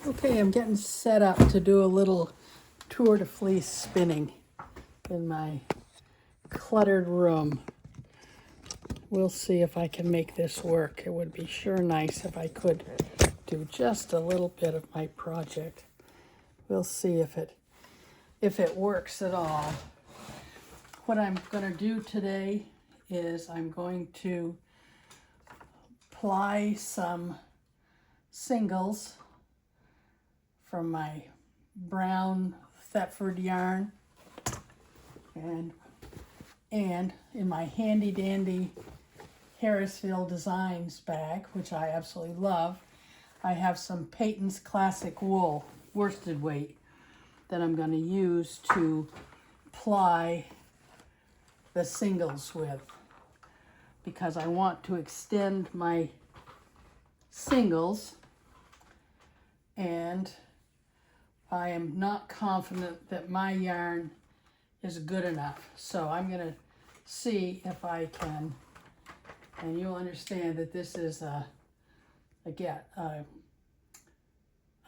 Okay, I'm getting set up to do a little Tour de Fleece spinning in my cluttered room. We'll see if I can make this work. It would be sure nice if I could do just a little bit of my project. We'll see if it works at all. What I'm going to do today is I'm going to ply some singles from my brown Thetford yarn and in my handy dandy Harrisville Designs bag, which I absolutely love, I have some Patons Classic Wool Worsted weight that I'm going to use to ply the singles with, because I want to extend my singles, and I am not confident that my yarn is good enough. So I'm going to see if I can, and you'll understand that this is a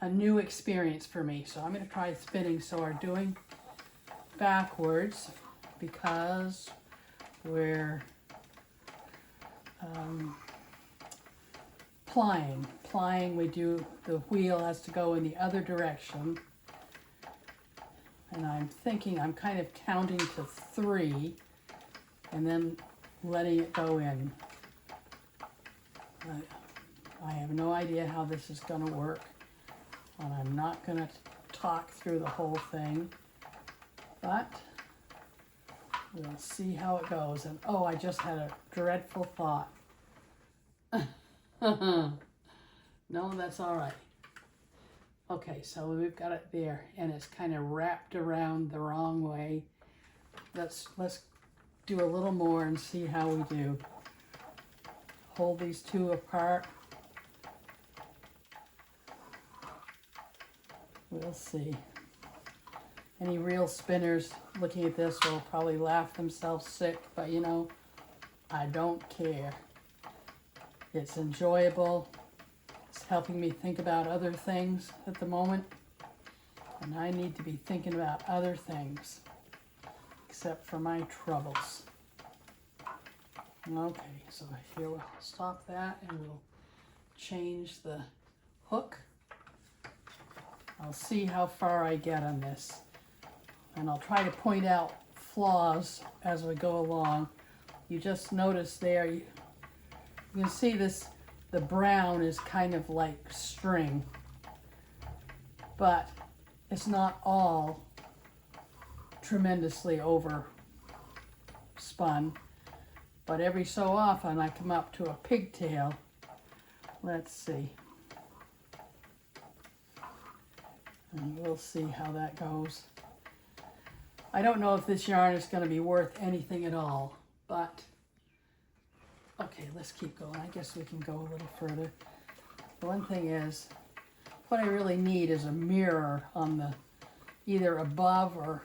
new experience for me. So I'm going to try spinning. So we're doing backwards because we're plying. We do, the wheel has to go in the other direction. And I'm thinking, I'm kind of counting to 3 and then letting it go in. I have no idea how this is going to work, and I'm not going to talk through the whole thing, but we'll see how it goes. And oh, I just had a dreadful thought. No, that's all right. Okay, so we've got it there, and it's kind of wrapped around the wrong way. Let's do a little more and see how we do. Hold these two apart. We'll see. Any real spinners looking at this will probably laugh themselves sick, but you know, I don't care. It's enjoyable. It's helping me think about other things at the moment, and I need to be thinking about other things except for my troubles. Okay, so here we'll stop that and we'll change the hook. I'll see how far I get on this, and I'll try to point out flaws as we go along. You just notice there, you can see this, the brown is kind of like string, but it's not all tremendously over spun. But every so often I come up to a pigtail. Let's see. And we'll see how that goes. I don't know if this yarn is going to be worth anything at all, but okay, let's keep going. I guess we can go a little further. The one thing is, what I really need is a mirror on the, either above or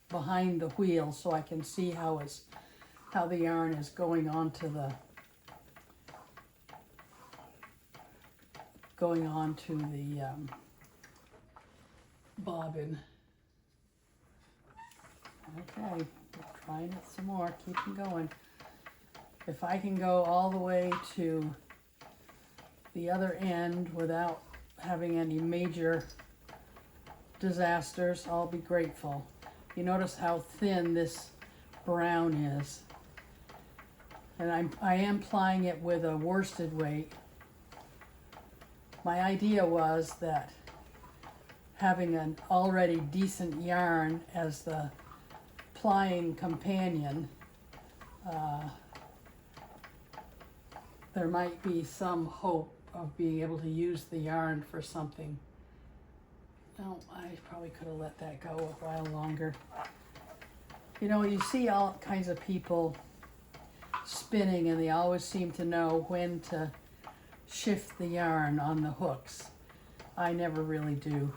behind the wheel, so I can see how the yarn is going onto the bobbin. Okay, we're trying it some more, keeping going. If I can go all the way to the other end without having any major disasters, I'll be grateful. You notice how thin this brown is. And I am plying it with a worsted weight. My idea was that having an already decent yarn as the plying companion, there might be some hope of being able to use the yarn for something. No, I probably could have let that go a while longer. You know, you see all kinds of people spinning, and they always seem to know when to shift the yarn on the hooks. I never really do.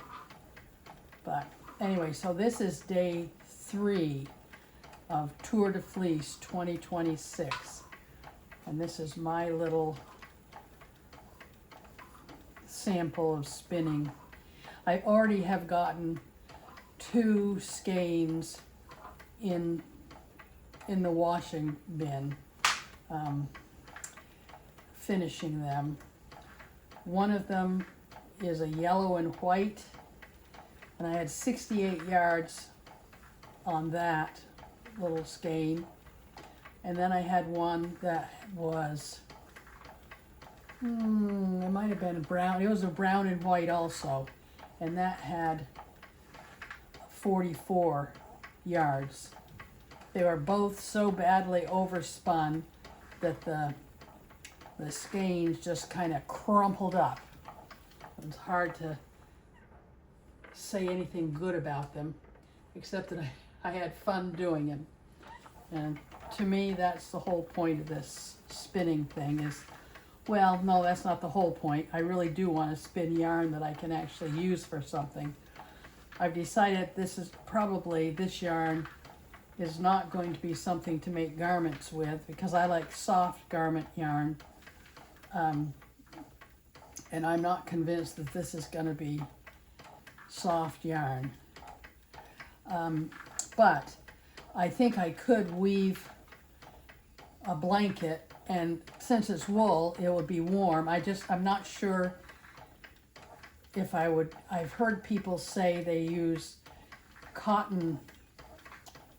But anyway, so this is day 3 of Tour de Fleece 2026. And this is my little sample of spinning. I already have gotten 2 skeins in the washing bin, finishing them. One of them is a yellow and white, and I had 68 yards on that little skein. And then I had one that was, it might have been brown. It was a brown and white also, and that had 44 yards. They were both so badly overspun that the skeins just kind of crumpled up. It was hard to say anything good about them, except that I had fun doing them. And to me, that's the whole point of this spinning thing is, well, no, that's not the whole point. I really do want to spin yarn that I can actually use for something. I've decided this yarn is not going to be something to make garments with, because I like soft garment yarn. And I'm not convinced that this is going to be soft yarn. But I think I could weave a blanket, and since it's wool, it would be warm. I'm not sure if I would. I've heard people say they use cotton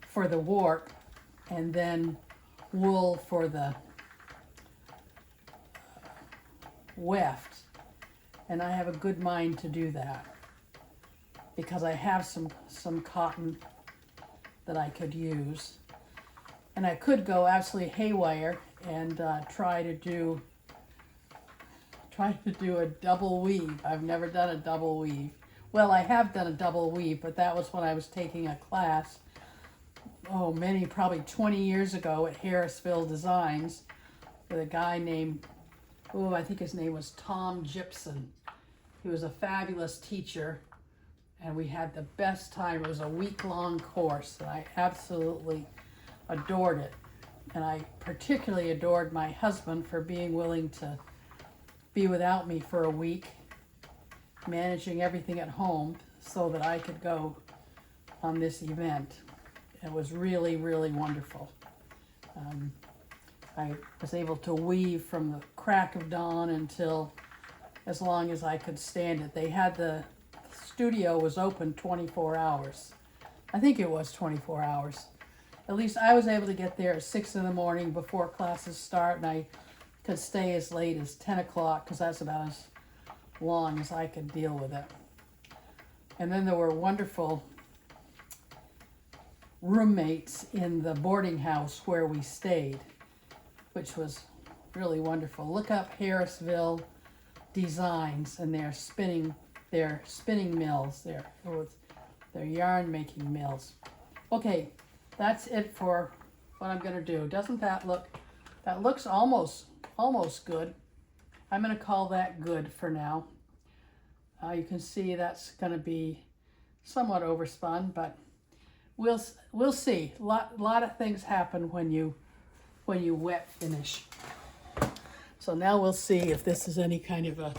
for the warp and then wool for the weft, and I have a good mind to do that because I have some cotton that I could use, and I could go absolutely haywire and try to do a double weave. I've never done a double weave. Well, I have done a double weave, but that was when I was taking a class, probably 20 years ago at Harrisville Designs with a guy named, I think his name was Tom Gibson. He was a fabulous teacher, and we had the best time. It was a week-long course, and I absolutely adored it. And I particularly adored my husband for being willing to be without me for a week, managing everything at home so that I could go on this event. It was really, really wonderful. I was able to weave from the crack of dawn until as long as I could stand it. The studio was open 24 hours. I think it was 24 hours. At least I was able to get there at 6 in the morning before classes start, and I could stay as late as 10 o'clock because that's about as long as I could deal with it. And then there were wonderful roommates in the boarding house where we stayed, which was really wonderful. Look up Harrisville Designs and their spinning mills, their yarn making mills. Okay, that's it for what I'm going to do. Doesn't that looks almost good. I'm going to call that good for now. You can see that's going to be somewhat overspun, but we'll see. A lot of things happen when you wet finish. So now we'll see if this is any kind of a